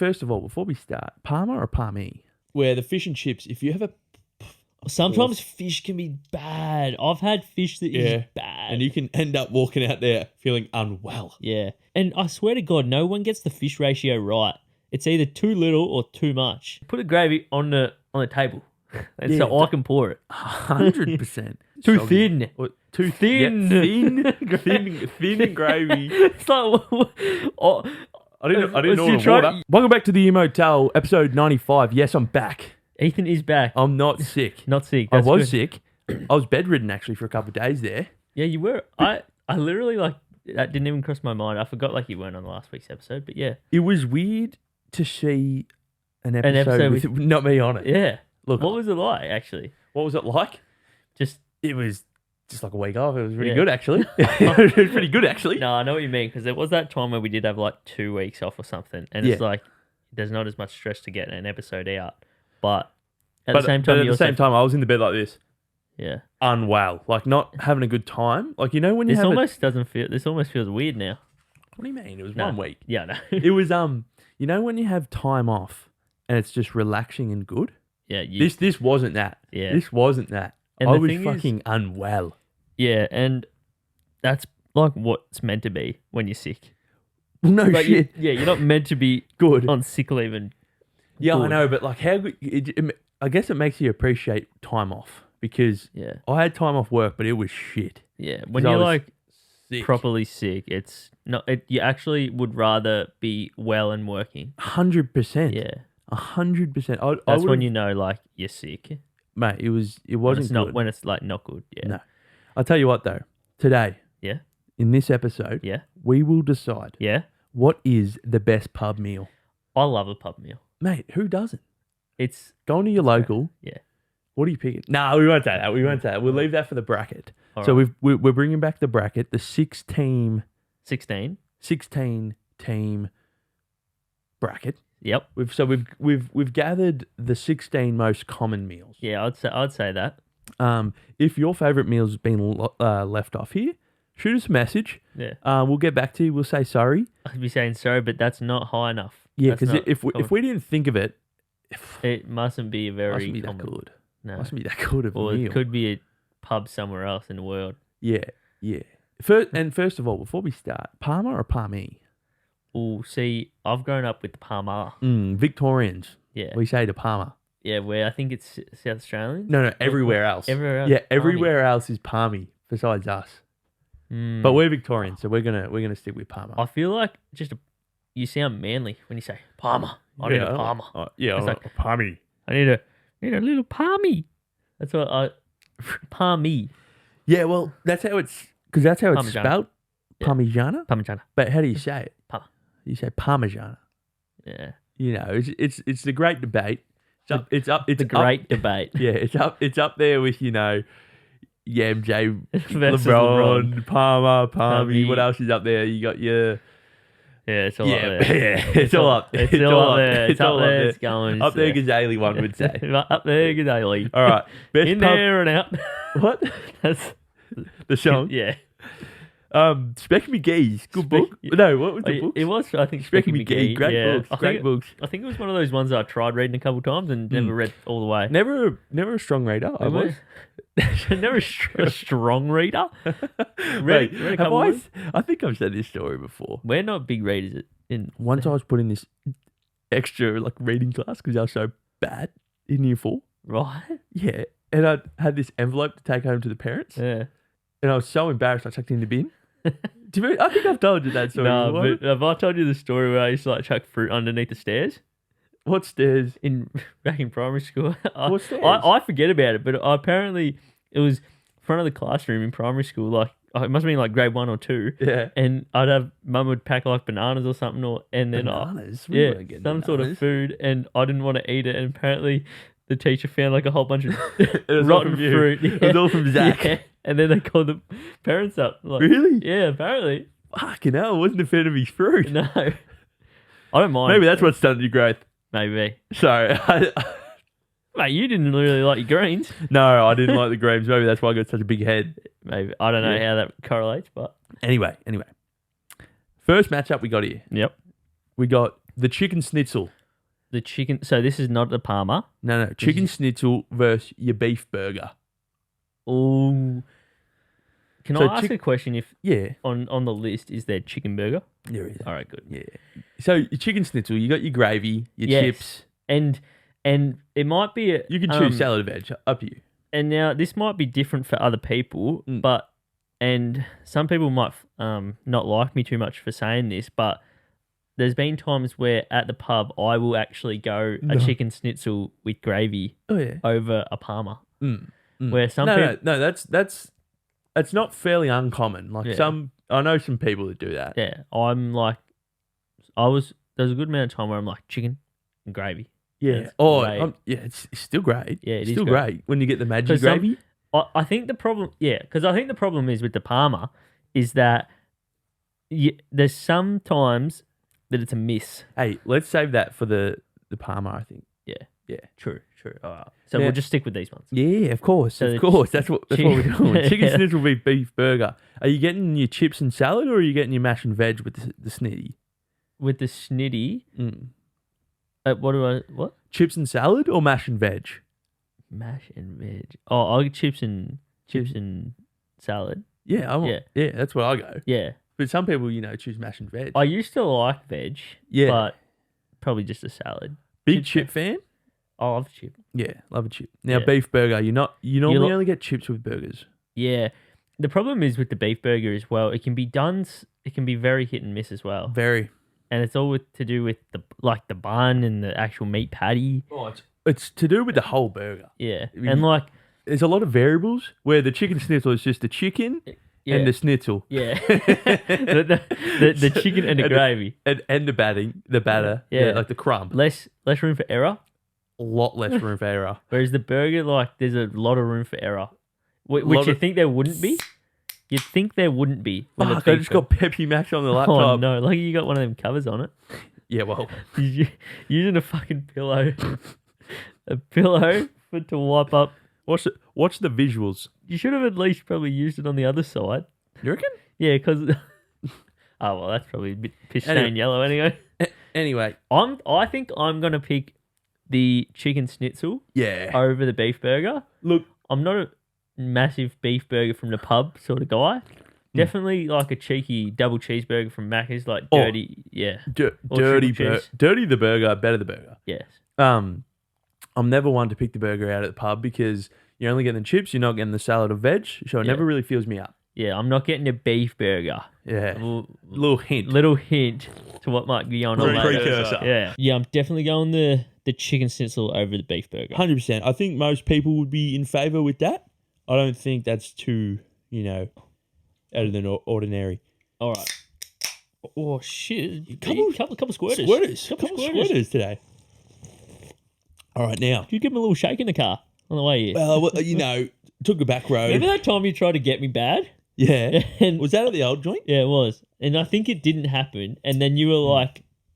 first of all, before we start, Parma or Palmy? Where the fish and chips, if you have a... Sometimes fish can be bad. I've had fish that is bad. And you can end up walking out there feeling unwell. Yeah. And I swear to God, no one gets the fish ratio right. It's either too little or too much. Put the gravy on the table. And so I can pour it. 100%. Too thin. Too thin. Yeah, thin gravy. It's like... I didn't order water. Welcome back to the Ear Motel, episode 95. Yes, I'm back. Ethan is back. I'm not sick. Not sick. I was sick. I was bedridden actually for a couple of days there. Yeah, you were. I literally that didn't even cross my mind. I forgot you weren't on last week's episode, but yeah. It was weird to see an episode with not me on it. Yeah. Look, what was it like actually? What was it like? It was just like a week off. It was pretty good actually. It was pretty good actually. No, I know what you mean because there was that time where we did have 2 weeks off or something, and it's there's not as much stress to get an episode out. But at the same time, I was in the bed like this. Yeah. Unwell. Not having a good time. When you this almost feels weird now. What do you mean? It was 1 week. Yeah, no. It was when you have time off and it's just relaxing and good? Yeah. This wasn't that. Yeah. This wasn't that. And I was fucking unwell. Yeah, and that's what's meant to be when you're sick. Well, no shit. You're not meant to be good on sick leave and yeah, good. I know, but how good... I guess it makes you appreciate time off because I had time off work, but it was shit. Yeah, when you're sick. Properly sick, it's not. You actually would rather be well and working. 100%. Yeah, 100%. That's when you know you're sick, mate. It wasn't good. Not when it's not good. Yeah. No, I'll tell you what though. Today, in this episode, we will decide. What is the best pub meal? I love a pub meal, mate. Who doesn't? It's going to your local. Yeah. What are you picking? No, we won't say that. We'll leave that for the bracket. All so right. We're bringing back the bracket, the 16 team bracket. Yep. We've gathered the 16 most common meals. Yeah, I'd say that. If your favorite meal's been left off here, shoot us a message. Yeah. We'll get back to you. We'll say sorry. I'd be saying sorry, but that's not high enough. Yeah, because if we didn't think of it. It mustn't be mustn't be that good. No. Mustn't be that good of a meal. It could be a pub somewhere else in the world. Yeah. First of all, before we start, Parma or Palmy? Oh, see, I've grown up with the Parma. Victorians. Yeah. We say to Parma. Yeah, where I think it's South Australian. No, everywhere else. Everywhere else. Yeah, everywhere else is Palmy besides us. But we're Victorians, so we're gonna stick with Parma. I feel like you sound manly when you say Parma. I need a Parma. It's like a Palmy. I need a little Palmy. That's what Palmy. Yeah, well, that's how it's spelled. Yeah. Parmigiana. Parmigiana. But how do you say it? Parma. You say Parmigiana. Yeah. It's the great debate. It's the great debate. Yeah, it's up there with Yam J, LeBron, Palmy. What else is up there? You got your. Yeah, it's all up there. Yeah, it's all up. It's all up there. It's all up there. It's going. Up there, Gazali, one would say. Up there, Gazali. All right. Best in pub... there and out. What? That's the song? Yeah. Speck McGee's. Good book. No, what was the book? It was, I think, Speck McGee. Great books. I think it was one of those ones that I tried reading a couple of times and never read all the way. Never a strong reader, I was. Never a strong reader. Read a couple I think I've said this story before. We're not big readers. Once I was put in this extra reading class because I was so bad in year 4. Right. Yeah. And I had this envelope to take home to the parents. Yeah. And I was so embarrassed I chucked it in the bin. I think I've told you that story. No, but have I told you the story where I used to chuck fruit underneath the stairs? What stairs? Back in primary school. What stairs? I forget about it, but apparently it was front of the classroom in primary school. It must have been grade 1 or 2. Yeah. And Mum would pack bananas or something, and then bananas? Some sort of food, and I didn't want to eat it. And apparently the teacher found a whole bunch of rotten fruit. It was all from Zack. Yeah. And then they called the parents up. Really? Yeah, apparently. Fucking hell, I wasn't a fan of his fruit. No. I don't mind. Maybe that's what stunted your growth. Maybe. Sorry. Mate, you didn't really like your greens. No, I didn't like the greens. Maybe that's why I got such a big head. Maybe. I don't know how that correlates, but... Anyway. First matchup we got here. Yep. We got the chicken schnitzel. The chicken. So this is not the Parma. No. Chicken schnitzel versus your beef burger. Oh. Can I ask a question? If on the list is there chicken burger? There is. All right, good. Yeah. So your chicken schnitzel, you got your gravy, your chips, and it might be you can choose salad or veg, up to you. And now this might be different for other people, and some people might not like me too much for saying this, but there's been times where at the pub I will actually go a chicken schnitzel with gravy over a Parma. Where some people... No, that's not fairly uncommon. Like I know some people that do that. Yeah, I'm like, there's a good amount of time where I'm like chicken and gravy. Yeah. It's still great. Yeah, it's still great when you get the Maggi gravy. I think the problem, because I think the problem is with the Parma is that there's sometimes that it's a miss. Hey, let's save that for the Parma, I think. Yeah. True. All right. So we'll just stick with these ones. Yeah, of course. That's what we're doing. Chicken schnitzel beef burger. Are you getting your chips and salad, or are you getting your mash and veg with the snitty? With the snitty? What? Chips and salad or mash and veg? Mash and veg. Oh, I'll get chips and salad. Yeah, that's what I go. Yeah. But some people, choose mash and veg. I used to like veg, but probably just a salad. Big chip fan? I love chip. Yeah, love a chip. Now, beef burger, you normally only get chips with burgers. Yeah. The problem is with the beef burger as well, it can be very hit and miss as well. Very. And it's all to do with the bun and the actual meat patty. Oh, it's to do with the whole burger. Yeah. And there's a lot of variables where the chicken schnitzel is just the chicken and the schnitzel. Yeah. the chicken and the gravy. And the batter. Yeah. Like the crumb. Less room for error. A lot less room for error. Whereas the burger, there's a lot of room for error. Which you think there wouldn't be? You'd think there wouldn't be. Fuck, I just got Pepsi Max on the laptop. Oh, no. Like you got one of them covers on it. Yeah, well. Using a fucking pillow. A pillow to wipe up. Watch the visuals. You should have at least probably used it on the other side. You reckon? Yeah, because... oh, well, that's probably a bit piss-stained yellow anyway. Anyway. I think I'm going to pick the chicken schnitzel over the beef burger. Look, I'm not a massive beef burger from the pub sort of guy. Definitely like a cheeky double cheeseburger from Macca's, like dirty, dirty the burger, better the burger. Yes. I'm never one to pick the burger out at the pub because you're only getting the chips, you're not getting the salad or veg, so it never really fills me up. Yeah, I'm not getting a beef burger. Yeah. Little hint to what might be on precursor. Yeah, I'm definitely going the chicken schnitzel over the beef burger. 100%. I think most people would be in favour with that. I don't think that's too, out of the ordinary. All right. Oh, shit. Couple squirters. Couple squirters today. All right, now. Did you give him a little shake in the car on the way here? Well, took a back road. Remember that time you tried to get me bad? Yeah. And was that at the old joint? Yeah, it was. And I think it didn't happen. And then you were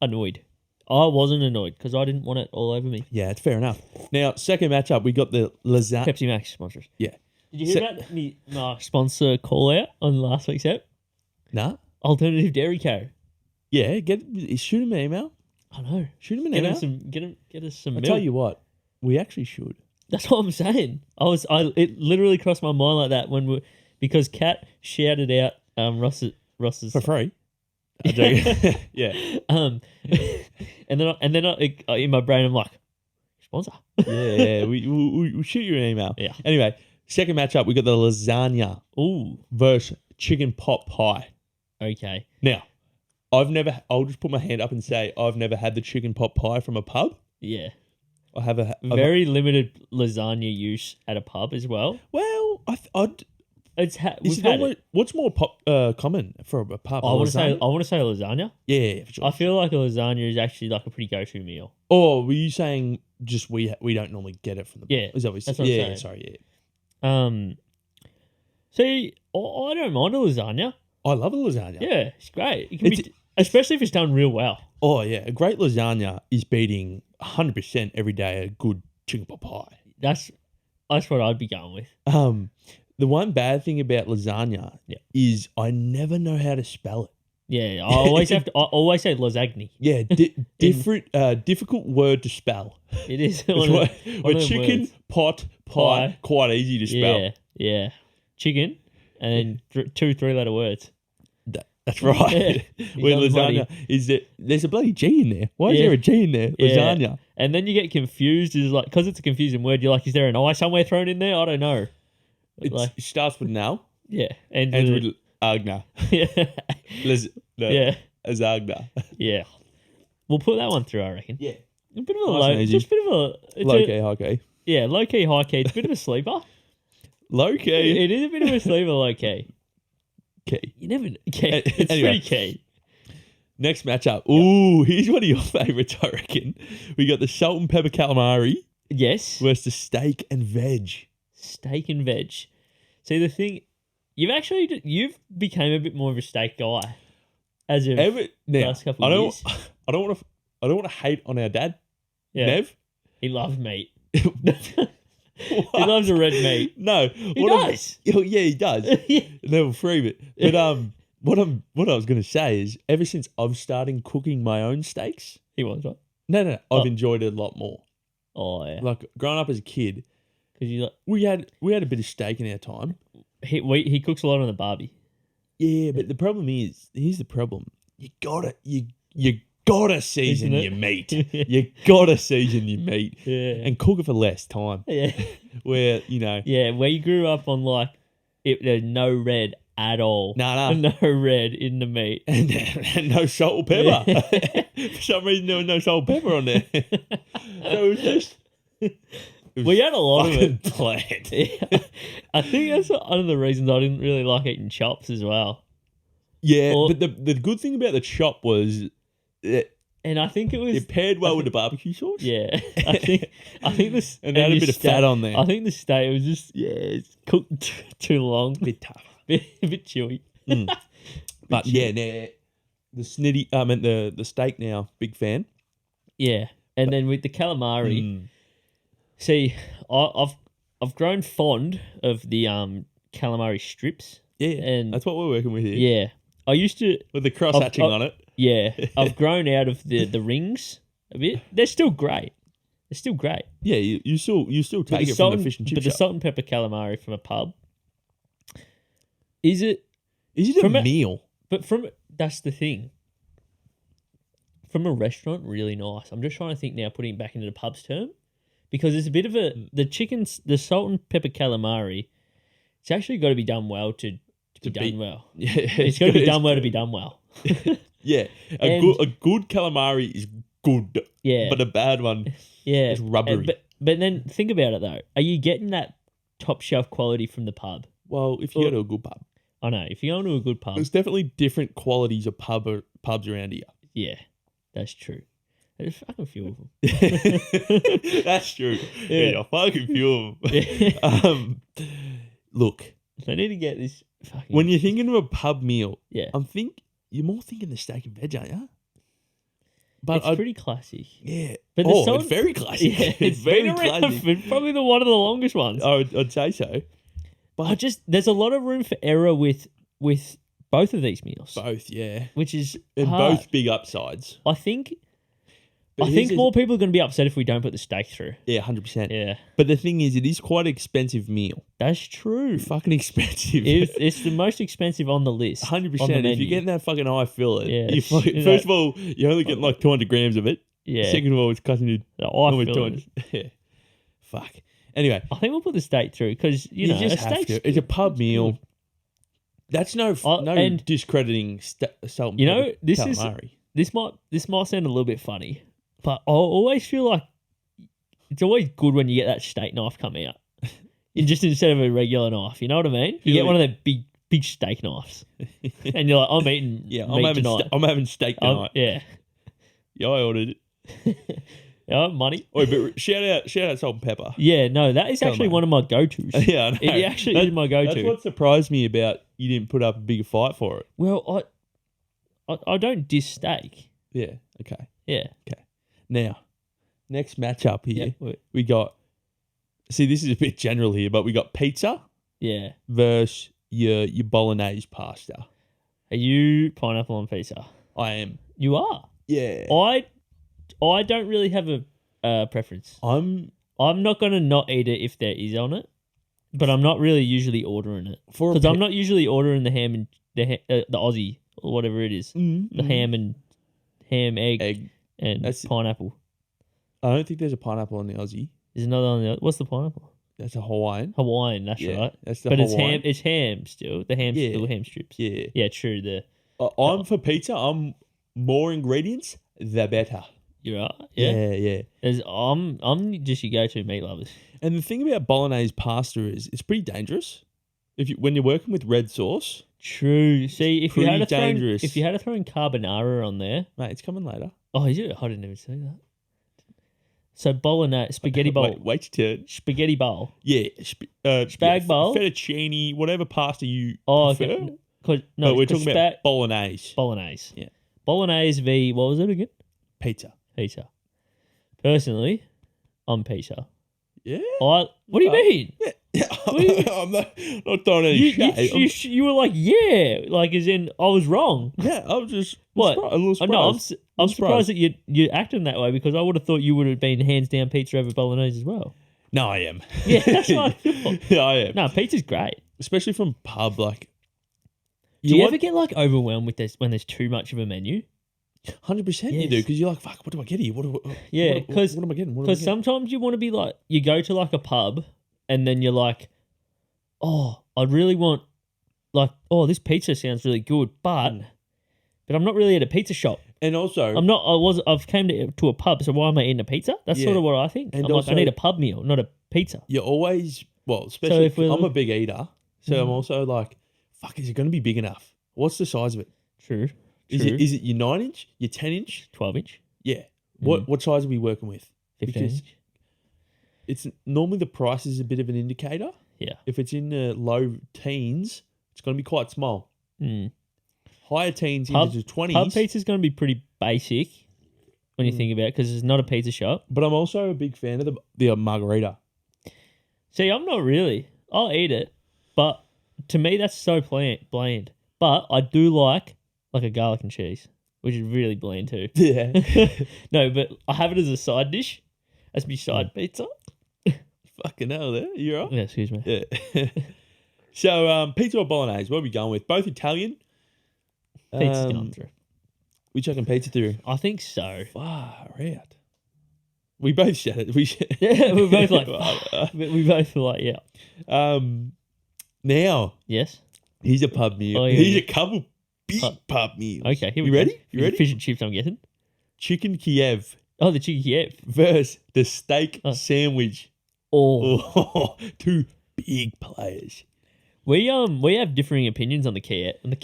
annoyed. I wasn't annoyed because I didn't want it all over me. Yeah, it's fair enough. Now, second matchup, we got the lasagna. Pepsi Max sponsors. Yeah. Did you hear about my sponsor call out on last week's app? Nah. Alternative Dairy Co. Yeah, shoot him an email. I know. Shoot him an email. Get us some milk. I'll tell you what, we actually should. That's what I'm saying. It literally crossed my mind like that because Kat shouted out Ross's for free. Yeah. And then in my brain I'm like, sponsor. Yeah. We'll shoot you an email. Yeah. Anyway, second matchup, we got the lasagna. Ooh. Versus chicken pot pie. Okay. Now, I'll just put my hand up and say I've never had the chicken pot pie from a pub. Yeah. I have very limited lasagna use at a pub as well. Well, what's more common for a pub? I want to say lasagna. Yeah, for sure. I feel like a lasagna is actually like a pretty go-to meal. Or were you saying just we don't normally get it from the pub? Yeah, is that what that's what I'm saying. Sorry, yeah. See, I don't mind a lasagna. I love a lasagna. Yeah, it's great. It can be, especially if it's done real well. Oh yeah, a great lasagna is beating 100% every day a good chicken pot pie. That's what I'd be going with. The one bad thing about lasagna is I never know how to spell it. Yeah, I always have to. I always say lasagna. Yeah, difficult word to spell. It is. Where chicken, words. pot, pie, quite easy to spell. Yeah. Chicken, and then 2 3-letter words. That's right. Where lasagna is that there's a bloody G in there. Why is there a G in there? Lasagna. Yeah. And then you get confused. Is like because it's a confusing word. You're like, is there an I somewhere thrown in there? I don't know. It starts with an L. Yeah, ends with Agna. Yeah. Lasagna. Yeah. We'll put that one through, I reckon. Yeah. A bit of a low, just a bit of a low key, high key. Yeah, low key, high key. It's a bit of a sleeper. Low key. It is a bit of a sleeper, low key. Key. You never key. It's anyway. Pretty key. Next matchup. Ooh, here's one of your favourites, I reckon. We got the salt and pepper calamari. Yes. Versus the steak and veg. Steak and veg. See, the thing, you've become a bit more of a steak guy as of last couple of years. I don't want to hate on our dad, Nev. He loves meat. He loves a red meat. No, he does. Yeah, he does. Level 3, but what I was going to say is, ever since I've started cooking my own steaks, he was right. No, I've enjoyed it a lot more. Oh yeah, like growing up as a kid, because we had a bit of steak in our time. He cooks a lot on the barbie. Yeah, but the problem is, here's the problem: you gotta season your meat. You gotta season your meat, and cook it for less time. Yeah, where where you grew up on there's no red at all. No red in the meat, and no salt or pepper. For some reason, there was no salt or pepper on there. So it was just. We had a lot of it. Bland. I think that's one of the reasons I didn't really like eating chops as well. Yeah, but the good thing about the chop was, and I think it paired well with the barbecue sauce. Yeah, I think this and had a bit of fat on there. I think the steak was just it's cooked too long, a bit tough, a bit chewy. But chewy. The snitty. I meant the steak now. Big fan. Yeah, and then with the calamari. See, I've grown fond of the calamari strips. Yeah, and that's what we're working with here. Yeah, I used to with the cross hatching on it. Yeah, I've grown out of the rings a bit. They're still great. Yeah, you still take it from the fish and chip shop. But the salt and pepper calamari from a pub. Is it a meal? But that's the thing. From a restaurant, really nice. I'm just trying to think now, putting it back into the pub's term. Because there's a bit of the salt and pepper calamari, it's actually got to be done well to be done well. Yeah, it's got to be done well to be done well. Yeah, a good calamari is good. Yeah, but a bad one, is rubbery. But then think about it though: are you getting that top shelf quality from the pub? Well, if you go to a good pub, I know. If you go to a good pub, there's definitely different qualities of pubs around here. Yeah, that's true. There's fucking few of them. That's true. Yeah, fucking few of them. Look, I need to get this. When you're thinking of a pub meal, you're more thinking the steak and veg, aren't you? But it's pretty classic. Yeah. But it's very classic. Yeah, it's very classic. Probably one of the longest ones. I'd say so. But there's a lot of room for error with both of these meals. Both, yeah. Which is and hard. Both big upsides. I think more people are going to be upset if we don't put the steak through. Yeah, 100%. Yeah. But the thing is, it is quite an expensive meal. That's true. Fucking expensive. It's the most expensive on the list. 100%. If you're getting that fucking eye fillet, first of all, you're only getting like 200 grams of it. Yeah. Second of all, it's costing you eye fillet. Yeah. Fuck. Anyway. I think we'll put the steak through because, you know, just have to. It's a pub meal. That's no discrediting salt and calamari. This might sound a little bit funny. But I always feel like it's always good when you get that steak knife come out. Instead of a regular knife. You know what I mean? You get one of the big steak knives. And you're like, I'm eating meat tonight. I'm having steak tonight. Yeah. Yeah, I ordered it. Yeah, money. Oh, but shout out salt and pepper. Yeah, no, that is actually one of my go-tos. Yeah, I know. It actually is my go-to. That's what surprised me about you didn't put up a bigger fight for it. Well, I don't diss steak. Yeah, okay. Yeah. Okay. Now, next matchup here, we got, see, this is a bit general here, but we got pizza versus your bolognese pasta. Are you pineapple on pizza? I am. You are. Yeah. I don't really have a preference. I'm not gonna not eat it if there is on it, but I'm not really usually ordering it because I'm not usually ordering the ham and the Aussie or whatever it is, the ham egg and pineapple. I don't think there's a pineapple on the Aussie. There's another on the. What's the pineapple? That's a Hawaiian. That's right. That's the but Hawaiian. It's ham still. The ham still ham strips. Yeah. Yeah, true. I'm for pizza. I'm more ingredients, the better. You are. Yeah. I'm just your go-to meat lovers. And the thing about bolognese pasta is it's pretty dangerous. When you're working with red sauce. True. See, if you had to throw in carbonara on there, mate, it's coming later. Oh, is it? I didn't even see that. So bolognese, spaghetti bowl. Wait your turn. Spaghetti bowl. Yeah. Spag bowl. Fettuccine, whatever pasta you prefer. Okay. But we're talking about bolognese. Bolognese. Yeah. Bolognese v. What was it again? Pizza. Personally, I'm pizza. Yeah. What do you mean? Yeah. I'm not throwing any shade. You were like, yeah. Like, as in, I was wrong. Yeah, I was just what? a little surprised. I'm surprised that you're acting that way because I would have thought you would have been hands down pizza over bolognese as well. No, I am. Yeah, that's what I thought. Yeah, I am. No, pizza's great. Especially from pub, like... Do you ever get, like, overwhelmed with this when there's too much of a menu? 100% you do, because you're like, fuck, what do I get here? What am I getting? Because sometimes you want to be like, you go to, like, a pub, and then you're like, oh, I really want, like, oh, this pizza sounds really good, but I'm not really at a pizza shop. And also... I've came to a pub, so why am I eating a pizza? That's sort of what I think. And I'm also, like, I need a pub meal, not a pizza. You're always, especially if I'm a big eater, so I'm also like, fuck, is it going to be big enough? What's the size of it? True. Is it your 9-inch, your 10-inch? 12-inch? Yeah. What size are we working with? 15-inch. It's normally the price is a bit of an indicator. Yeah. If it's in the low teens, it's going to be quite small. Higher teens into the 20s. Pub pizza's going to be pretty basic when you think about it because it's not a pizza shop. But I'm also a big fan of the margarita. See, I'm not really. I'll eat it, but to me that's so bland. But I do like a garlic and cheese, which is really bland too. Yeah. No, but I have it as a side dish. That's my side pizza. Fucking hell, there. You right? Yeah, excuse me. Yeah. So, pizza or bolognese? What are we going with? Both Italian? Pizza's going through. We chucking pizza through? I think so. Far out. We both said it. Yeah, we're both like, we both were like, yeah. Now. Yes. Here's a pub meal. Oh, yeah, here's a couple big pub meals. Okay, here we go. Ready? You ready? Fish and chips, I'm guessing. Chicken Kiev. Oh, the chicken Kiev. Versus the steak sandwich. Oh. Two big players. We have differing opinions on the Kiev. The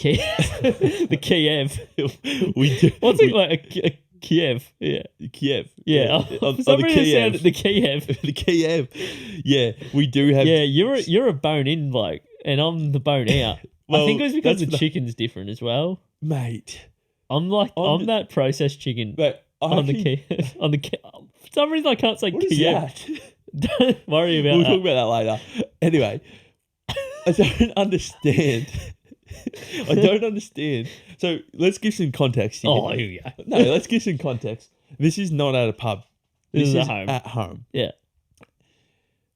Kiev. We do. What's it like? A Kiev. Yeah. Kiev. Yeah. For some reason it sounded the Kiev. The Kiev. Yeah, we do have. Yeah, you're a bone in bloke, and I'm the bone out. Well, I think it was because the chicken's different as well, mate. I'm that processed chicken. But on the Kiev. For some reason I can't say what Kiev. Is that? Don't worry about We'll that. talk about that later. Anyway, I don't understand. So let's give some context here. Oh, here we go. No, let's give some context. This is not at a pub. This is at home. At home. Yeah.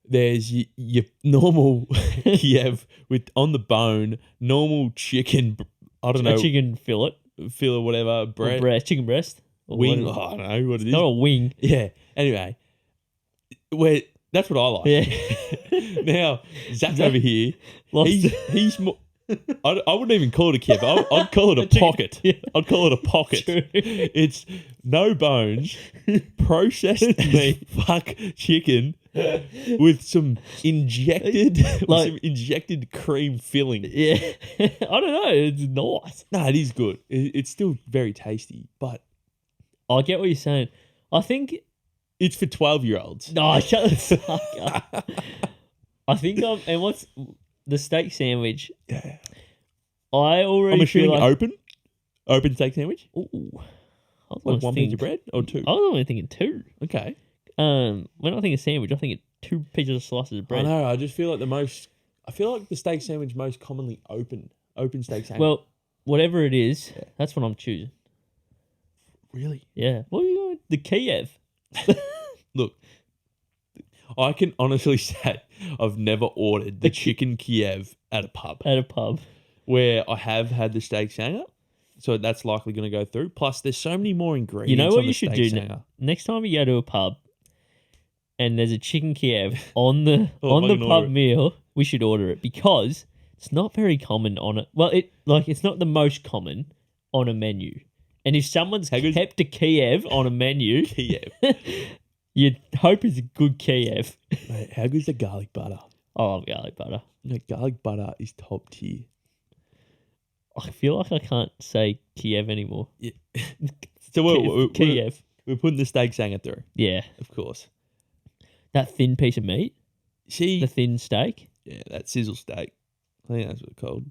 There's your normal Kiev with on the bone, normal chicken. I don't know. A chicken fillet. Whatever. Chicken breast. Wing. I don't know what it is. Not a wing. Yeah. Anyway, that's what I like. Yeah. Now, Zach over here, he's more... I wouldn't even call it a Kiev. I'd call it a pocket. Yeah. I'd call it a pocket. True. It's no bones, processed meat, fuck chicken with some injected cream filling. Yeah. I don't know. It's nice. No, it is good. It's still very tasty, but I get what you're saying. I think it's for 12-year-olds. No, shut the fuck up. I think and what's the steak sandwich? Yeah. I already I'm assuming feel like... open steak sandwich. Ooh. Like one piece of bread or two? I was only thinking two. Okay. When I think of sandwich, I think of two pieces of slices of bread. I know. I just feel like the steak sandwich most commonly open steak sandwich. Well, whatever it is, that's what I'm choosing. Really? Yeah. What are you going? The Kiev. Look, I can honestly say I've never ordered the chicken Kiev at a pub. At a pub. Where I have had the steak sanger, so that's likely going to go through. Plus, there's so many more ingredients. You know what on you the should steak do sanger. next time you go to a pub, and there's a chicken Kiev on the Oh, on the I can pub order it. meal. We should order it because it's not very common on it. Well, it's not the most common on a menu. And if someone's How good's- kept a Kiev on a menu, Kiev. you'd hope it's a good Kiev. Mate, how good's the garlic butter? I love garlic butter. No, garlic butter is top tier. I feel like I can't say Kiev anymore. Yeah. So Kiev. we're putting the steak sanger through, Yeah. of course. That thin piece of meat, See, the thin steak. yeah, that sizzle steak. I think that's what it's called.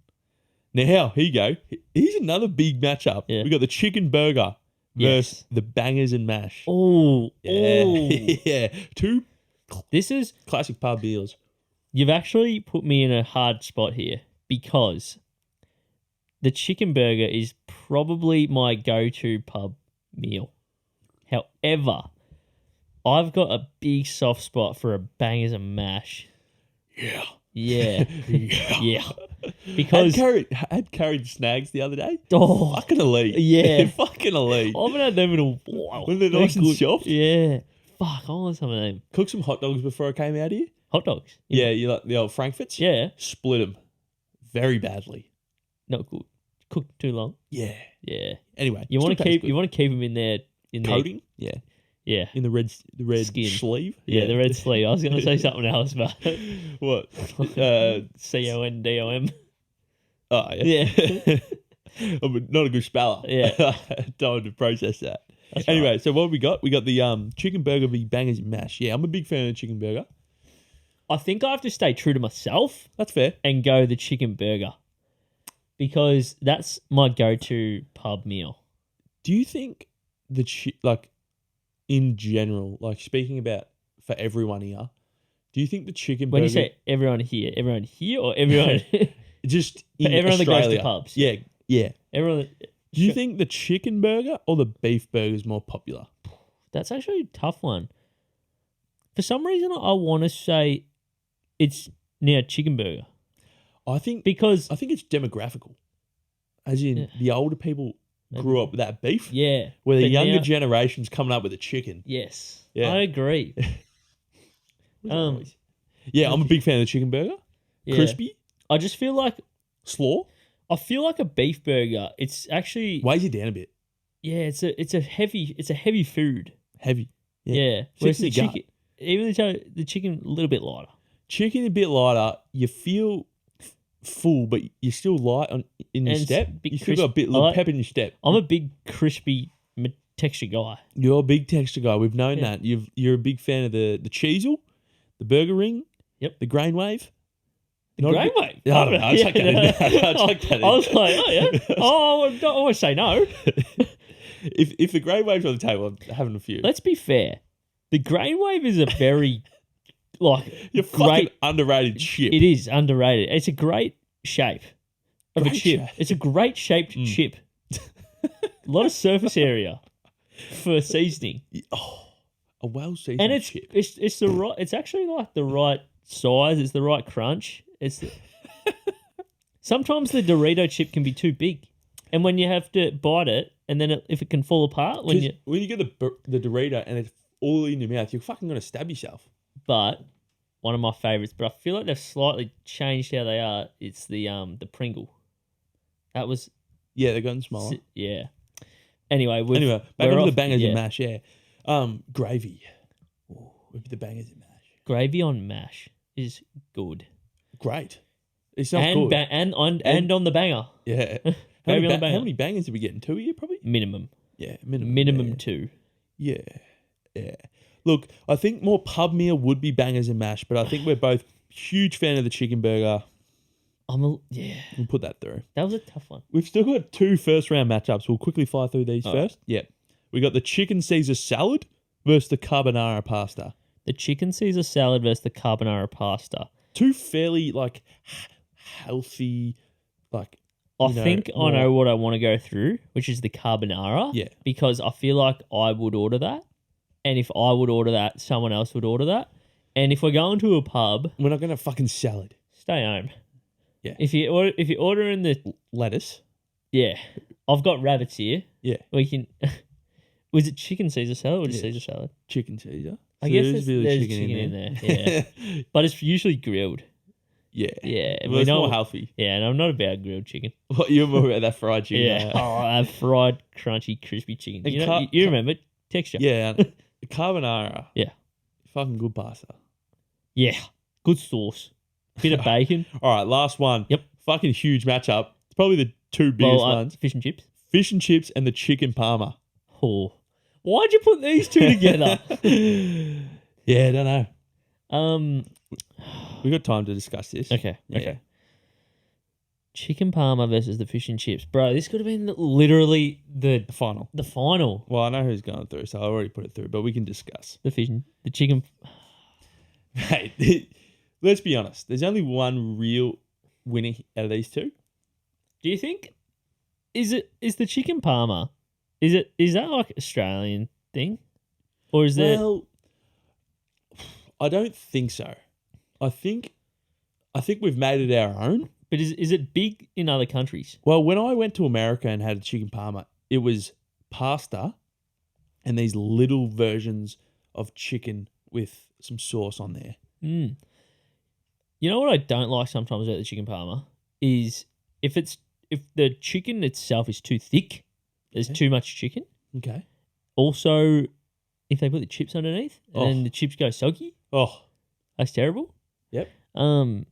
Now, here you go. Here's another big matchup. Yeah. We got the chicken burger versus Yes. the bangers and mash. Oh, Yeah, oh. yeah. Two This is, classic pub meals. you've actually put me in a hard spot here because the chicken burger is probably my go-to pub meal. However, I've got a big soft spot for a bangers and mash. Yeah. Yeah. Yeah. Yeah. Because had curried snags the other day. oh, Fucking elite. Yeah. Fucking elite. I haven't had them in a while. When they're nice and good. soft. Yeah. Fuck, I want some of them. Cooked some hot dogs before I came out here. Hot dogs. Yeah, you like the old Frankfurts? Yeah. Split them very badly. Not good. Cooked too long. Yeah. Yeah. Anyway, You want to still tastes keep them in there coating? Yeah. There. Yeah. In the red Skin. sleeve? Yeah, the red sleeve. I was going to say something else, but What? CONDOM. Oh, yeah. Yeah. I'm not a good speller. Yeah. Time to process that. That's Anyway, right. so what have we got? We got the chicken burger v bangers and mash. Yeah, I'm a big fan of the chicken burger. I think I have to stay true to myself That's fair. and go the chicken burger because that's my go-to pub meal. Do you think in general, like speaking about for everyone here, do you think the chicken When burger you say everyone here or everyone just in everyone that goes to Australia? pubs. Yeah, yeah. everyone Do you think the chicken burger or the beef burger is more popular? that's actually a tough one. For some reason I want to say it's now chicken burger I think because it's demographical. As in Yeah. the older people grew up with that beef, yeah, where the but younger now- generation's coming up with a chicken. yes, Yeah. I agree. Yeah, I'm a big fan of the chicken burger. Yeah. Crispy, I just feel like slaw, I feel like a beef burger. It's actually weighs you down a bit. yeah. It's a heavy food. Heavy. Yeah. Sits Whereas in the your gut. chicken, even the chicken, a little bit lighter. Chicken a bit lighter. You feel full, but you're still light in your And step. it's big You still got a bit I little like- pep in your step. I'm a big crispy texture guy. You're a big texture guy. We've known Yeah. that. You're a big fan of the cheesel, the burger ring. Yep. The grain wave. The Not a grain bit- wave. Yeah, I don't know. I'll chuck that in there. I'll chuck that in. I was like, oh yeah. Oh, I always say no. If the grain wave's on the table, I'm having a few. Let's be fair. The grain wave is a very You're fucking great. underrated chip. It is underrated. It's a great shape of a Great chip. shape. It's a great shaped chip. A lot of surface area for seasoning, Oh, a well seasoned and it's chip. it's the right. It's actually like the right size. It's the right crunch. Sometimes the Dorito chip can be too big, and when you have to bite it, and then if it can fall apart when 'Cause you. when you get the Dorito and it's all in your mouth, you're fucking gonna stab yourself. But one of my favorites, but I feel like they've slightly changed how they are. It's the Pringle. That was Yeah, they're gotten smaller. yeah. Anyway, Anyway, back we're onto the off- bangers yeah. and mash. Yeah, gravy. Ooh, with the bangers and mash. Gravy on mash is good, Great. It's not and good. and on the banger Yeah. Gravy on the How banger. many bangers are we getting? 2 a year, probably. minimum Yeah, minimum. minimum Yeah. 2. Yeah, yeah. Look, I think more pub meal would be bangers and mash, but I think we're both huge fan of the chicken burger. Yeah, We'll put that through. that was a tough one. We've still got 2 first round matchups. We'll quickly fly through these Oh. first. Yeah. We got the chicken Caesar salad versus the carbonara pasta. The chicken Caesar salad versus the carbonara pasta. 2 fairly healthy, I think I know what I want to go through, which is the carbonara. Yeah. Because I feel like I would order that. And if I would order that, someone else would order that. And if we're going to a pub, We're not going to fucking salad. stay home. Yeah. If you order in the Lettuce. yeah, I've got rabbits here. Yeah. We can. Was it chicken Caesar salad or just Caesar salad? Chicken Caesar. I guess there's chicken in there. Yeah. But it's usually grilled. Yeah. Yeah. Well, it's more healthy. Yeah, and I'm not about grilled chicken. What, you're more about that fried chicken. Yeah. Oh, that fried, crunchy, crispy chicken. And You remember texture. Yeah. Carbonara. Yeah. Fucking good pasta. Yeah. Good sauce. Bit of bacon. All right, last one. Yep. Fucking huge matchup. It's probably the two biggest ones. Fish and chips. Fish and chips and the chicken parma. Oh. Why'd you put these two together? Yeah, I don't know. We got time to discuss this. Okay. Yeah. Okay. Chicken parma versus the fish and chips. Bro, this could have been literally the Final. final. Well, I know who's going through, so I already put it through, but we can discuss. The chicken. Mate, let's be honest. There's only one real winner out of these two. Do you think is the chicken parma? Is that like Australian thing? Or is there Well, I don't think so. I think we've made it our own. but is it big in other countries? Well, when I went to America and had a chicken parma, it was pasta and these little versions of chicken with some sauce on there. Mm. You know what I don't like sometimes about the chicken parma is if the chicken itself is too thick, there's too much chicken. Okay. Also, if they put the chips underneath and then the chips go soggy, that's terrible. Yep. And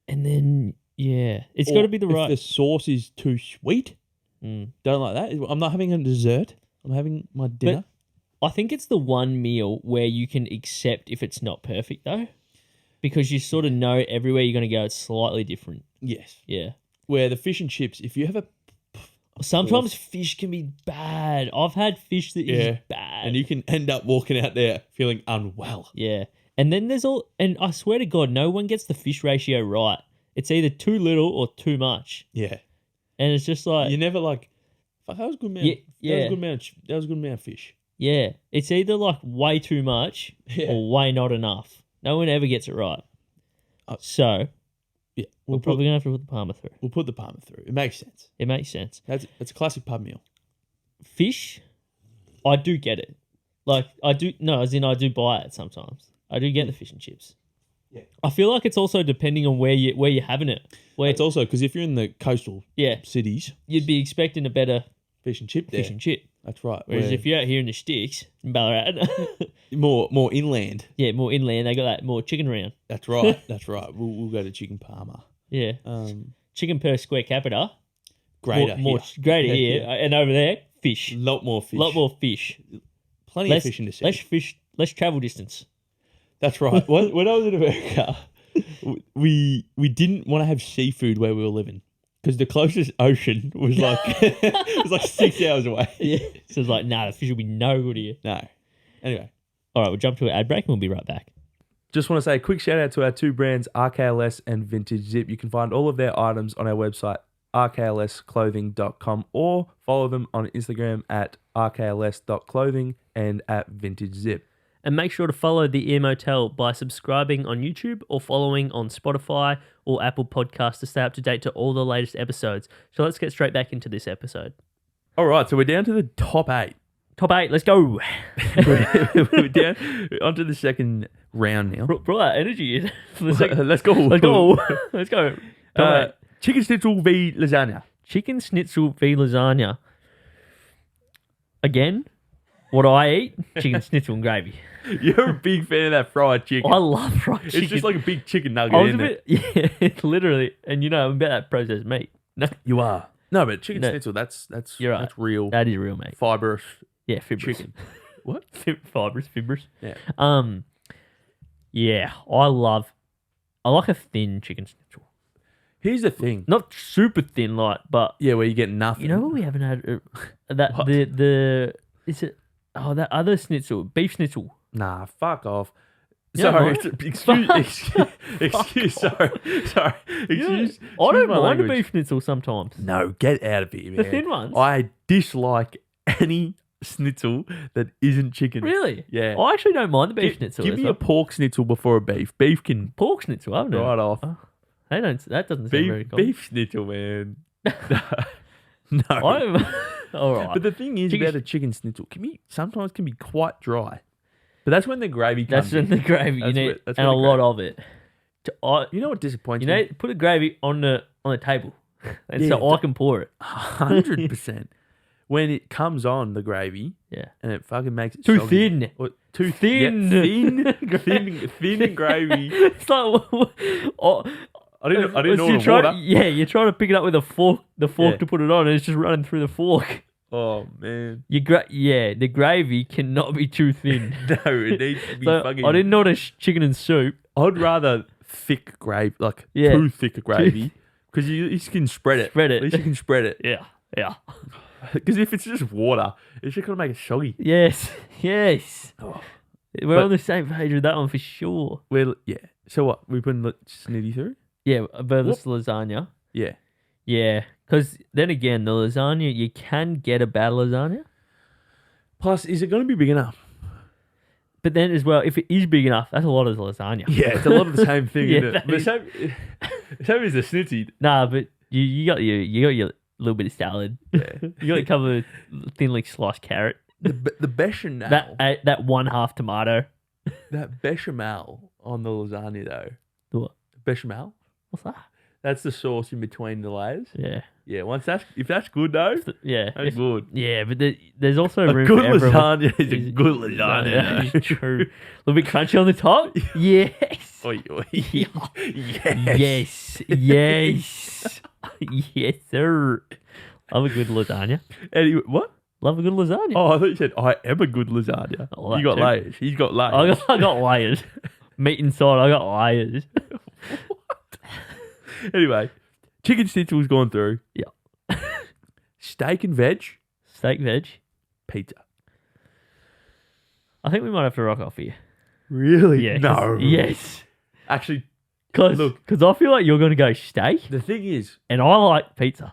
then it's got to be the if right. the sauce is too sweet, don't like that. I'm not having a dessert. I'm having my dinner. But I think it's the one meal where you can accept if it's not perfect though, because you sort of know everywhere you're going to go it's slightly different. Yes. Yeah. Where the fish and chips, if you have a Sometimes fish can be bad. I've had fish that is bad. and you can end up walking out there feeling unwell. Yeah. And then and I swear to God, no one gets the fish ratio right. It's either too little or too much. Yeah. And it's just like... You're never like, fuck, that was a good amount. Yeah. That was a good amount of fish. Yeah. It's either like way too much or way not enough. No one ever gets it right. So... Yeah, we're probably going to have to put the parma through. We'll put the parma through. It makes sense. It makes sense. It's a classic pub meal. Fish, I do get it. Like, I do buy it sometimes. I do get the fish and chips. Yeah. I feel like it's also depending on where you're having it. It's also because if you're in the coastal cities, you'd be expecting a better fish and chip there. Fish and chip. That's right. Whereas if you're out here in the sticks, in Ballarat, more inland. Yeah, more inland. They got that more chicken round. That's right. That's right. We'll go to chicken parma. Yeah. Chicken per square capita. Greater. Greater here. And over there, fish. Lot more fish. Plenty of fish in the sea. Less travel distance. That's right. When I was in America, we didn't want to have seafood where we were living. Because the closest ocean was like 6 hours away. Yeah. So it's like, the fish will be no good here. No. Anyway. All right, we'll jump to an ad break and we'll be right back. Just want to say a quick shout out to our two brands, RKLS and Vintage Zip. You can find all of their items on our website, rklsclothing.com, or follow them on Instagram at rkls.clothing and at Vintage Zip. And make sure to follow the Ear Motel by subscribing on YouTube or following on Spotify or Apple Podcasts to stay up to date to all the latest episodes. So let's get straight back into this episode. All right, so we're down to the top 8. Top 8, let's go. We're down onto the second round now. Brought that energy in. Let's go. Let's go. Chicken schnitzel v lasagna. Chicken schnitzel v lasagna. Again, what do I eat? Chicken schnitzel and gravy. You're a big fan of that fried chicken. I love fried chicken. It's just like a big chicken nugget, isn't it? Yeah, literally. And I'm about that processed meat. No, you are. No, but chicken schnitzel, that's you're right. That's real. That is real, mate. Fibrous. Yeah, fibrous. Chicken. What? Fibrous. Yeah. Yeah, I like a thin chicken schnitzel. Here's the thing. Not super thin, but yeah, where you get nothing. You know what we haven't had that What? is it? Oh, that other schnitzel, beef schnitzel. Nah, fuck off. Yeah, Sorry, right. excuse. Sorry. Excuse. I don't my mind a language. beef schnitzel sometimes. No, get out of here, man. The thin ones? I dislike any schnitzel that isn't chicken. Really? Yeah. I actually don't mind the beef schnitzel. Give as me well. a pork schnitzel before a beef. Beef can pork schnitzel. I haven't right off. They don't. That doesn't sound very cool. Beef schnitzel, man. No. All right. But the thing is Chicken- about a chicken schnitzel, sometimes can be quite dry. But that's when the gravy comes That's in the gravy. You That's need where- that's and where a the lot of it. You know what disappoints You know, me? put the gravy on the table, and Yeah, so I can pour it. 100%. When it comes on, the gravy, Yeah. and it fucking makes it Too soggy. thin. Or too Thin. thin gravy. It's like I didn't know you the try water. you're trying to pick it up with a fork. The fork Yeah. to put it on, and it's just running through the fork. Oh man, The gravy cannot be too thin. no, it needs to be So fucking. I didn't know the chicken and soup. I'd rather thick gravy, like Yeah. too thick a gravy, because you can spread it. Spread it. At least you can spread it. Yeah. Because if it's just water, it's just gonna make it soggy. Yes. Oh. We're But- on the same page with that one for sure. Well, yeah. So what? We putting the snitty through? Yeah, versus lasagna. Yeah. Yeah, because then again, the lasagna, you can get a bad lasagna. Plus, is it going to be big enough? But then as well, if it is big enough, that's a lot of lasagna. Yeah, it's a lot of the same thing, Yeah, isn't it? that The is- same as the snitty. Nah, but you got your little bit of salad. Yeah. You got a couple of thinly sliced carrot. The bechamel. That 1/2 tomato. That bechamel on the lasagna, though. The what? Bechamel? What's that? That's the sauce in between the layers. Yeah. Yeah, if that's good, though, Yeah. that's good. Yeah, but there's also A room good for everyone. lasagna is a good lasagna. That is true. A little bit crunchy on the top. Yes. Oi, oi. Yes. Yes. Yes, sir. Love a good lasagna. Anyway, what? Love a good lasagna. Oh, I thought you said I am a good lasagna. Oh, that You got too. layers. He's got layers. I got layers. Meat inside, I got layers. Anyway, chicken schnitzel's gone through. Yeah. Steak and veg, Steak, veg. pizza. I think we might have to rock off here. Really? Yeah. No. Yes. Actually, Because Look. I feel like you're going to go steak, the thing is, and I like pizza.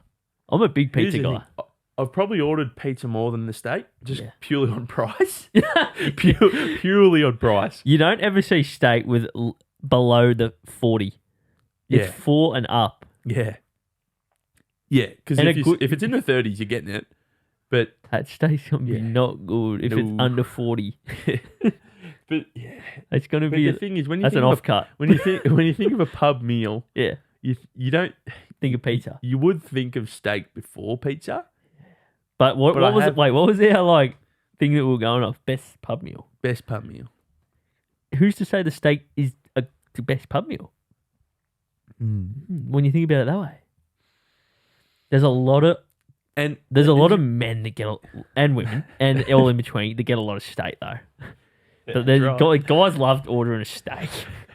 I'm a big here's pizza the guy. thing. I've probably ordered pizza more than the steak, just Yeah. purely on price. Purely on price. You don't ever see steak with below the 40. It's Yeah. 4 and up. Yeah. Yeah, because And if it's in the 30s, you're getting it. But That steak's going to be Yeah. not good if it's No. under 40. but yeah. It's going to But be the thing is, when you that's think an of off cut. when you think of a pub meal, Yeah. you don't Think of pizza. you would think of steak before pizza. But what But I was have- it? Wait, what was our like thing that we were going off? Best pub meal. Best pub meal. Who's to say the steak is the best pub meal? When you think about it that way, there's a lot of And men that get and women and all in between that get a lot of steak though. But there's right. guys love ordering a steak.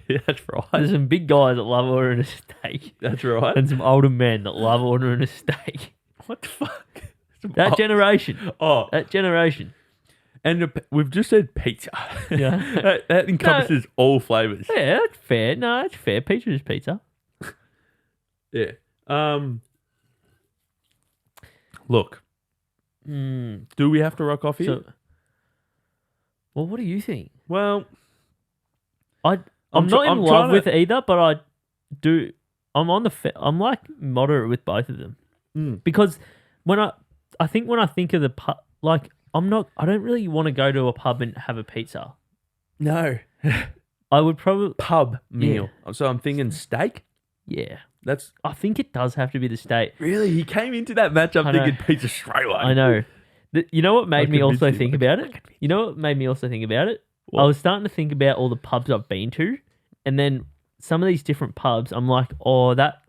Yeah, that's right. There's some big guys that love ordering a steak, That's right. and some older men that love ordering a steak. What the fuck? That generation. Oh, That generation. and we've just said pizza. Yeah. that encompasses all flavors. Yeah, that's fair. No, that's fair. Pizza is pizza. Yeah. Look, do we have to rock off here? So, well, what do you think? Well, I'm I'm not try- in I'm love trying to- with either, but I do. I'm on the. I'm like moderate with both of them because when I think of the pub, like I don't really want to go to a pub and have a pizza. no. I would probably. Pub meal. So I'm thinking steak. Yeah, That's I think it does have to be the steak. really, he came into that matchup I know. thinking pizza straight away. I know. You know what made me convinced also you. think I about it? You know what made me also think about it? What? I was starting to think about all the pubs I've been to, and then some of these different pubs, I'm like, oh, that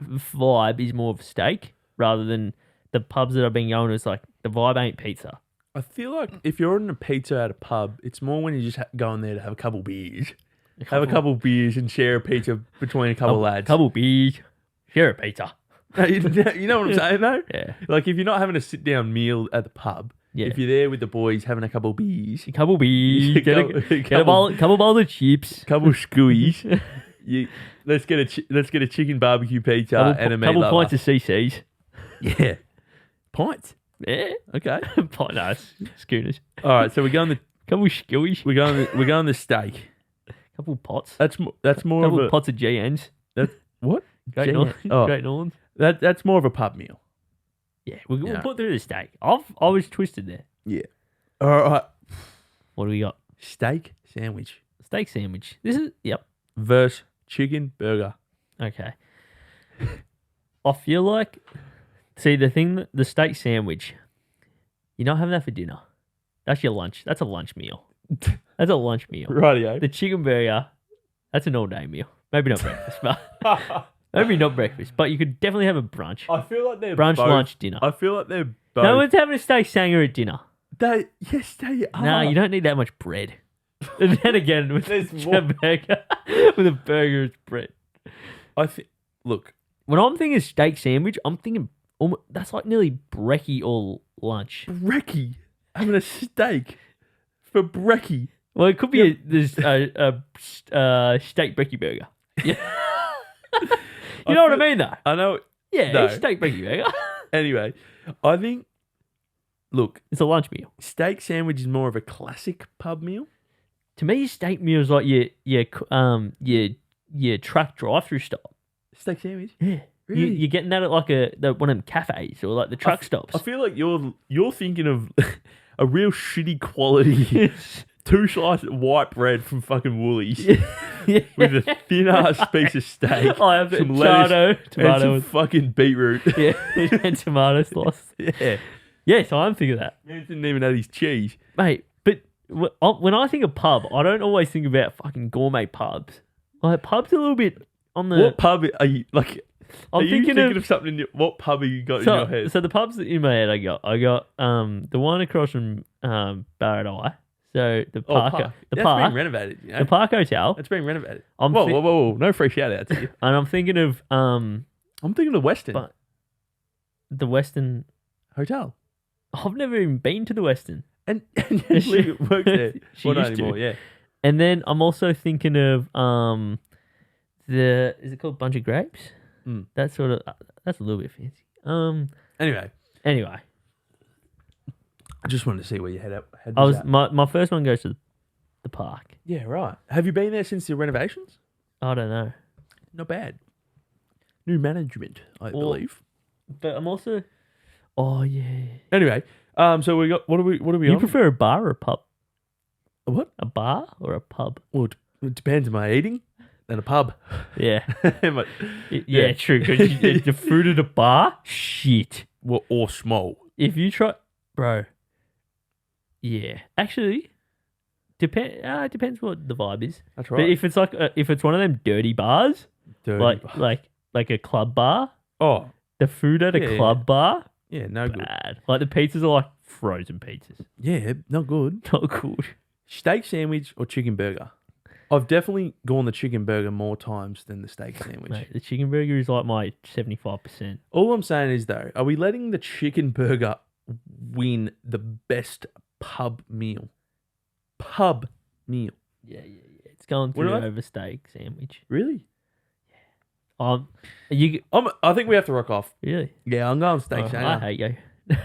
vibe is more of steak rather than the pubs that I've been going to. It's like the vibe ain't pizza. I feel like if you're ordering a pizza at a pub, it's more when you just go in there to have a couple beers. Have a couple beers and share a pizza between a couple lads. Couple beers, share a pizza. You know what I'm saying, though? Yeah. Like, if you're not having a sit-down meal at the pub, Yeah. If you're there with the boys having a couple beers, A couple beers, get a couple bowls of chips, couple squeeze, let's get a chicken barbecue pizza and a meat couple lover. pints of CCs. Yeah, pints. Yeah, Okay. nice schooners. All right, so we're going Couple skillies. we're going the steak. Couple pots. That's more Couple of a pots of GNs. what? Great Northern. Oh. Great Northern. That's more of a pub meal. Yeah, we'll Yeah. put through the steak. I was twisted there. Yeah. All right. What do we got? Steak sandwich Steak sandwich. This is versus chicken burger. okay. I feel like, see, the steak sandwich, you're not having that for dinner. That's your lunch. That's a lunch meal. That's a lunch meal. Rightio. The chicken burger, that's an all-day meal. Maybe not breakfast, but maybe not breakfast. But you could definitely have a brunch. I feel like they're Brunch, both, lunch, dinner. I feel like they're both. No one's having a steak sanger at dinner. Yes, they are. No, you don't need that much bread. And then again, with There's a burger, with a burger, it's bread. I think. Look, When I'm thinking steak sandwich, I'm thinking that's like nearly brekkie or lunch. brekkie having a steak for brekkie. Well, it could be there's a steak brekkie burger. Yeah. You know what I mean, though? I know. Yeah, No. it's steak brekkie burger. Anyway, I think. Look, It's a lunch meal. steak sandwich is more of a classic pub meal. To me, steak meal is like your truck drive-through stop. Steak sandwich. Yeah. Really? You're getting that at like one of them cafes or like the truck stops. I feel like you're thinking of a real shitty quality 2 slices of white bread from fucking Woolies Yeah. with a thin ass piece of steak, I have some tomato, lettuce, and some fucking beetroot. yeah, and tomato sauce. Yeah, Yeah, so I'm thinking that, man didn't even add his cheese. mate. But when I think of pub, I don't always think about fucking gourmet pubs. Like pubs a little bit on the. What pub are you like? I'm are you thinking thinking of something? What pub have you got in your head? So the pubs in my head, I got the one across from Barradeye. So the park, the That's park, been renovated. You know? the park hotel. That's been renovated. I'm Whoa, thi- whoa, whoa, whoa! No free shout outs here. And I'm thinking of I'm thinking of Western But- the Western. Hotel. I've never even been to the Western. And Lee works there. She Well, not used to. anymore. Yeah. And then I'm also thinking of is it called Bunch of Grapes? Mm. That's sort of that's a little bit fancy. Anyway, Anyway, I just wanted to see where your head I was at. my first one goes to the park. Yeah, right. Have you been there since the renovations? I don't know, Not bad. New management, I believe. but I'm also. Oh yeah. Anyway, so we got what are we You on? prefer a bar or a pub? A what? A bar or a pub? Well, it depends. Am I eating? Then a pub. Yeah. Am I- Yeah, true. Because the food at a bar, shit. well, or small. If you try, bro. Yeah, actually, depends what the vibe is. That's But right. if it's like if it's one of them dirty bars, Dirty. like a club bar, Oh, the food at a Yeah, club bar, yeah, no good. bad. Like the pizzas are like frozen pizzas, Yeah, not good. not good. Steak sandwich or chicken burger? I've definitely gone the chicken burger more times than the steak sandwich. Mate, the chicken burger is like my 75%. All I'm saying is, though, are we letting the chicken burger win the best pub meal? Pub meal. Yeah. It's going What through do I- over steak sandwich. Really? You I think we have to rock off. really? Yeah, I'm going steak Oh, I sandwich. hate you.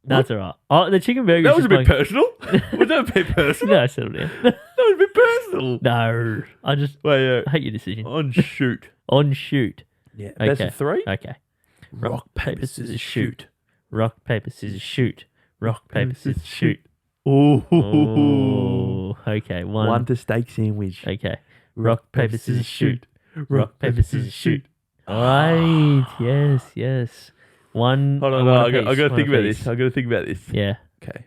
That's all right. Oh, the chicken burger. That was a bit personal. Was that a bit personal? No, settle down. That was a bit personal. No, I just Wait, hate your decision. on shoot. On shoot. Yeah, best Okay. of 3. Okay. Rock, paper, scissors, shoot. Rock, paper, scissors, shoot. Rock, paper, scissors, shoot. Ooh. Oh, okay. One to steak sandwich. Okay. Rock, paper, scissors, shoot. Rock, paper, scissors, shoot. All right. Yes. One. Hold on, one I apiece, got to one think about apiece. this. I got to think about this. Yeah. Okay.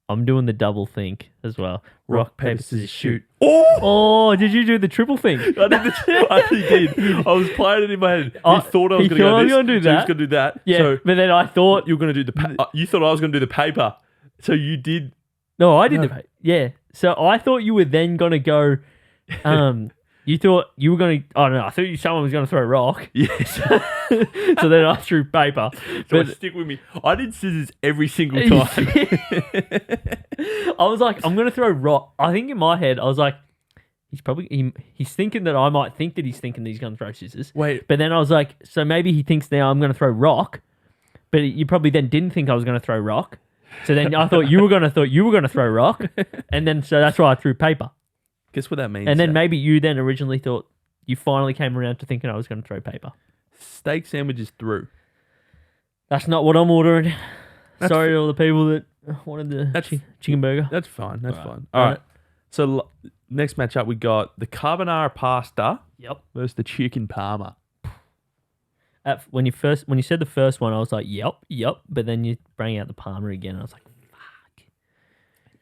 I'm doing the double think as well. Rock, paper, scissors, shoot. Oh! Oh, did you do the triple thing? I actually did. I was playing it in my head. Oh, You thought I was he going to thought go I was this. gonna do so he was that. going to do that. Yeah, So but then I thought you were going to do the. You thought I was going to do the paper. So you did. no, I did No. the yeah. So I thought you were then gonna go, You thought you were going to... I don't know. I thought someone was going to throw a rock. Yes. So then I threw paper. So But stick with me. I did scissors every single time. I was like, I'm going to throw rock. I think in my head, I was like, he's thinking that I might think that he's thinking that he's going to throw scissors. Wait. But then I was like, so maybe he thinks now I'm going to throw rock. But you probably then didn't think I was going to throw rock. So then I thought you were going to throw rock. And then so that's why I threw paper. Guess what that means? And then Zach? maybe you then originally thought you finally came around to thinking I was going to throw paper. Steak sandwiches through. That's not what I'm ordering. Sorry to all the people that wanted the chicken burger. That's fine. That's All right. fine. All right. So next matchup, we got the carbonara pasta Yep. versus the chicken parma. When you said the first one, I was like, yep. But then you bring out the parma again. And I was like, fuck.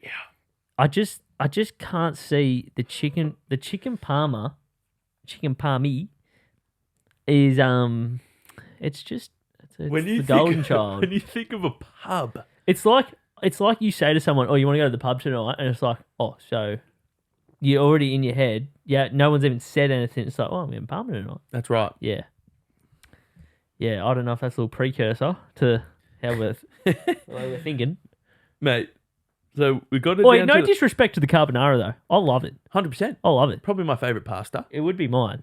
Yeah. I just can't see the chicken parma, chicken parmi is it's the golden child. When you think of a pub, It's like you say to someone, "Oh, you want to go to the pub tonight?" And it's like, "Oh, so you're already in your head." Yeah, no one's even said anything. It's like, "Oh, I'm in Parma tonight." that's right. Yeah. I don't know if that's a little precursor to how the way we're thinking. Mate. So we got it Wait, down no to disrespect to the carbonara though. I love it. 100%. I love it. Probably my favourite pasta. It would be mine.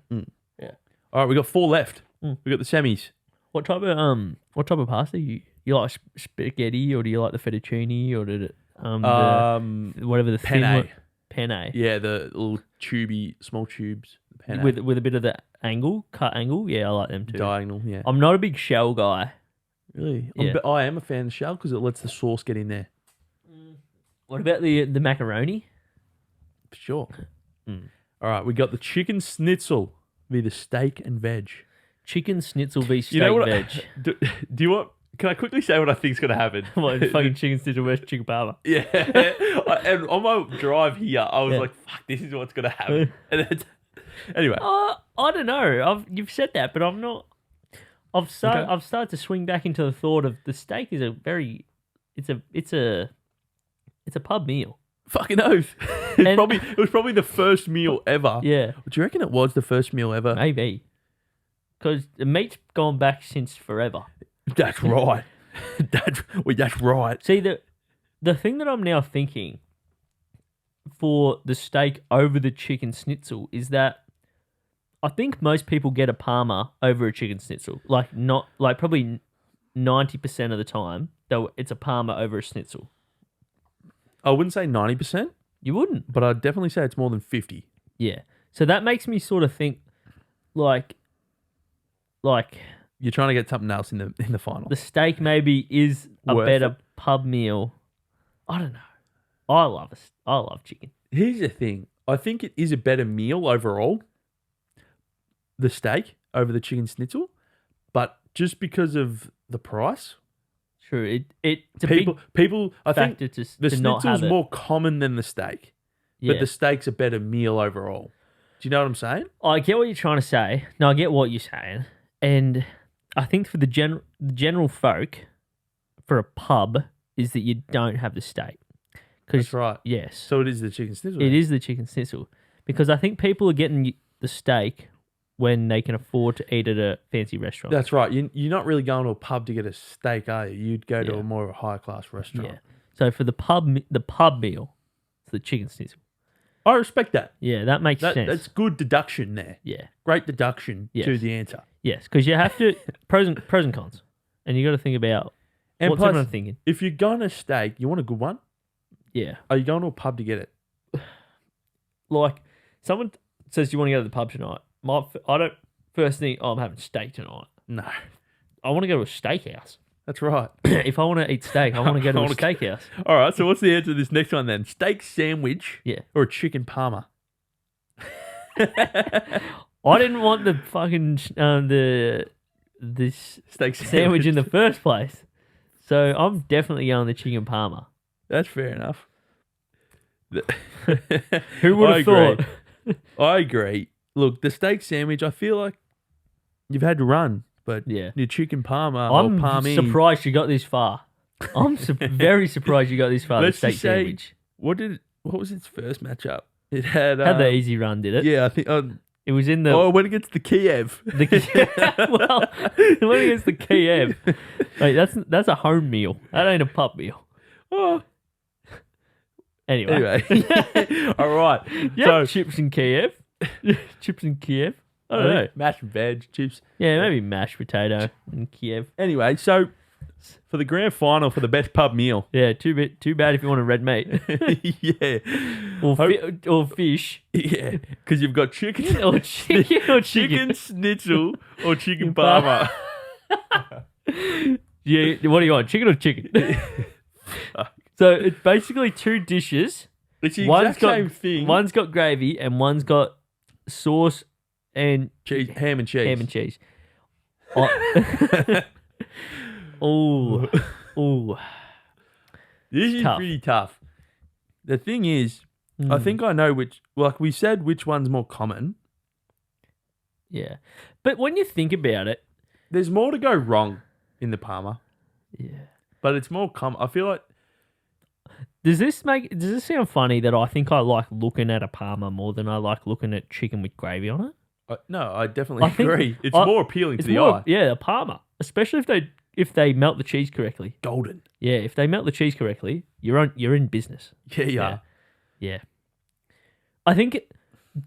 All right, we got 4 left. Mm. We got the semis. What type of pasta you like? Spaghetti, or do you like the fettuccine, or did it whatever the thin Penne. one? Penne. Yeah, the little small tubes. Penne. With a bit of the cut angle. Yeah, I like them too. Diagonal, yeah. I'm not a big shell guy. Really? Yeah. I am a fan of the shell because it lets the sauce get in there. What about the macaroni? For sure. All right, we got the chicken schnitzel via the steak and veg. Chicken schnitzel v steak You know what? veg. Do you want... Can I quickly say what I think's going to happen? What, fucking chicken schnitzel versus chicken parma? Yeah. And on my drive here, I was like, fuck, this is what's going to happen. And then, anyway. I don't know. You've said that, but I'm not. I've started to swing back into the thought of the steak is it's a pub meal. Fucking oath. It was probably the first meal ever. Yeah, Do you reckon it was the first meal ever? maybe. Because the meat's gone back since forever. That's right. That's right. See, the thing that I'm now thinking for the steak over the chicken schnitzel is that I think most people get a parma over a chicken schnitzel. Probably 90% of the time, though, it's a parma over a schnitzel. I wouldn't say 90%, You wouldn't. but I'd definitely say it's more than 50. Yeah. So that makes me sort of think like You're trying to get something else in the final. the steak maybe is a Worth better it. pub meal. I don't know. I love chicken. Here's the thing. I think it is a better meal overall, the steak over the chicken schnitzel, but just because of the price, True. It's a big people. I think factor the to not schnitzel's have it. more common than the steak, Yeah. but the steak's a better meal overall. Do you know what I'm saying? I get what you're trying to say. No, I get what you're saying. And I think for the general folk, for a pub, is that you don't have the steak. That's right. Yes. So it is the chicken schnitzel. It is the chicken schnitzel. Because I think people are getting the steak when they can afford to eat at a fancy restaurant. That's right. You're not really going to a pub to get a steak, are you? You'd go to Yeah. a more of a high class restaurant. Yeah. So for the pub meal, it's the chicken schnitzel. I respect that. Yeah, that makes sense. That's good deduction there. Yeah. Great deduction Yes. to the answer. Yes, because you have to pros and cons, and you got to think about And what's plus, everyone thinking. if you're going to steak, you want a good one? Yeah, Are you going to a pub to get it? like someone says you want to go to the pub tonight. I don't first think, oh, I'm having steak tonight. No. I want to go to a steakhouse. That's right. If I want to eat steak, I want to go to a steakhouse. All right, so what's the answer to this next one then? Steak sandwich Yeah, or a chicken parma? I didn't want the fucking this Steak sandwich in the first place, so I'm definitely going the chicken parma. That's fair enough. Who would I have thought? agree. I agree. Look, the steak sandwich, I feel like you've had to run, but Yeah. your chicken parma I'm or parmi. surprised you got this far. I'm very surprised you got this far. Let's the steak just say, sandwich what was its first matchup? It had had the easy run, did it? yeah, I think It was in the Oh, when it gets to Kiev. well, when it gets to Kiev, mate, that's a home meal. That ain't a pub meal. Oh. Anyway, All right. yeah, So, chips in Kiev. Chips in Kiev. I don't know. mashed veg, chips. Yeah, maybe mashed potato in Kiev. Anyway, so for the grand final for the best pub meal. Yeah, too bad if you want a red meat Yeah. or fish Yeah. Because you've got chicken. or chicken Chicken schnitzel or chicken parma. Yeah, what do you want? Chicken or chicken? So it's basically two dishes. It's the One's exact got same thing. One's got gravy and one's got sauce and Cheese, ham and cheese. ham and cheese. Oh, oh, This is Tough. pretty tough. The thing is, I think I know which, like we said, which one's more common. yeah. But when you think about it, There's more to go wrong in the parma, yeah. but it's more common. I feel like Does this sound funny that I think I like looking at a parma more than I like looking at chicken with gravy on it? no, I definitely I think- agree. It's I- more appealing to It's the more, eye. yeah, a parma, especially if they melt the cheese correctly. Golden. Yeah, if they melt the cheese correctly, you're in business. Yeah, yeah. Yeah. Yeah. I think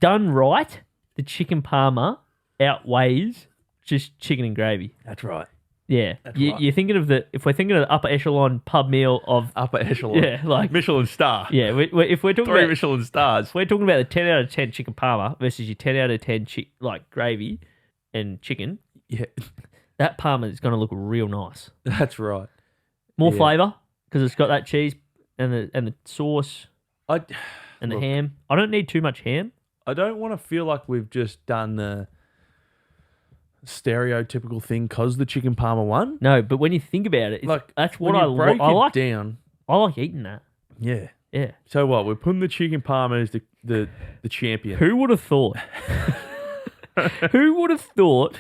done right, the chicken parma outweighs just chicken and gravy. That's right. Yeah. That's You, right. You're thinking of if we're thinking of the upper echelon pub meal of Upper echelon. yeah, like Michelin star. yeah, if we're talking 3 about Michelin stars. if we're talking about the 10 out of 10 chicken parma versus your 10 out of 10 like gravy and chicken, Yeah, that parma is going to look real nice. that's right. More Yeah. flavour because it's got that cheese and the sauce I and the Look. ham. I don't need too much ham. don't want to feel like we've just done the stereotypical thing because the chicken parma won. No, but when you think about it, that's what when I you break I it like. down. I like eating that. Yeah. Yeah. So what? We're putting the chicken parma as the champion. Who would have thought? Who would have thought?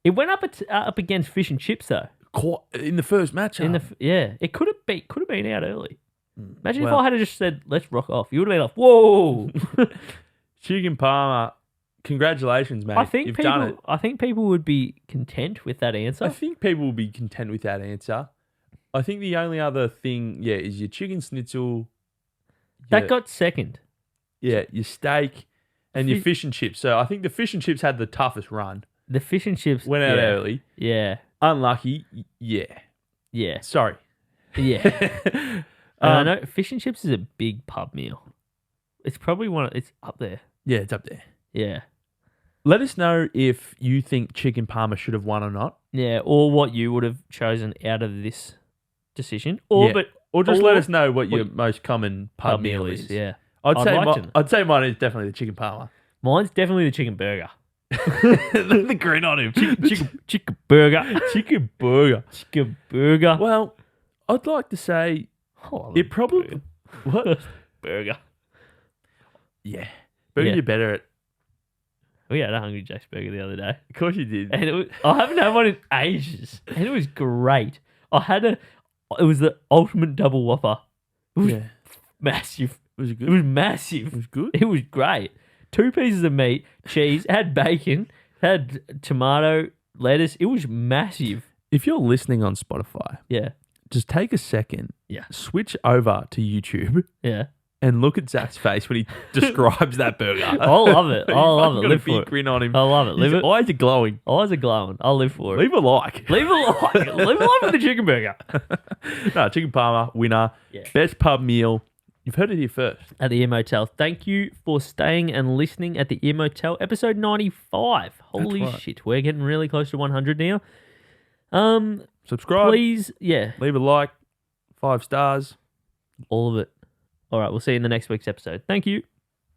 It went up against fish and chips though. In the first match. It could have been out early. Imagine if Well- I had just said, "Let's rock off." You would have been like, "Whoa!" chicken parma. Congratulations, mate. I think You've people. done it. I think people would be content with that answer. I think people will be content with that answer. I think the only other thing, is your chicken schnitzel. That got second. your steak and your Fi- fish and chips. So I think the fish and chips had the toughest run. The fish and chips Went out yeah, early. Yeah, Unlucky. Yeah. yeah, Sorry. yeah. I know fish and chips is a big pub meal. It's probably it's up there. Yeah, it's up there. Yeah. Let us know if you think chicken parma should have won or not. Yeah, or what you would have chosen out of this decision. Or Yeah. Or just or let us know what your what most common pub meal is. Yeah. I'd say like to know. I'd say mine is definitely the chicken parma. Mine's definitely the chicken burger. the grin on him. Chicken burger. Chicken burger. Chicken burger. Well, I'd like to say Oh, I love it probably what? burger. Yeah. Burger, Yeah. you're better at. We had a Hungry Jack's burger the other day. Of course you did. And I haven't had one in ages. And it was great. It was the ultimate double whopper. It was Yeah. massive. Was it It good? was massive. It was good. It was great. 2 pieces of meat, cheese, had bacon, had tomato, lettuce. It was massive. If you're listening on Spotify, Yeah. just take a second, Yeah. switch over to YouTube Yeah. and look at Zach's face when he describes that burger. I love it. I love it. Got a Live for big it. grin on him. I love it. Live His it. eyes are glowing. Eyes are glowing. I'll live for it. Leave a like. Leave a like. Leave a like for the chicken burger. No, chicken parma, winner. Yeah. Best pub meal. You've heard it here first. At the Ear Motel. Thank you for staying and listening at the Ear Motel, episode 95. Holy right. shit. We're getting really close to 100 now. Subscribe. Please, yeah, Leave a like. 5 stars. all of it. All right, we'll see you in the next week's episode. Thank you.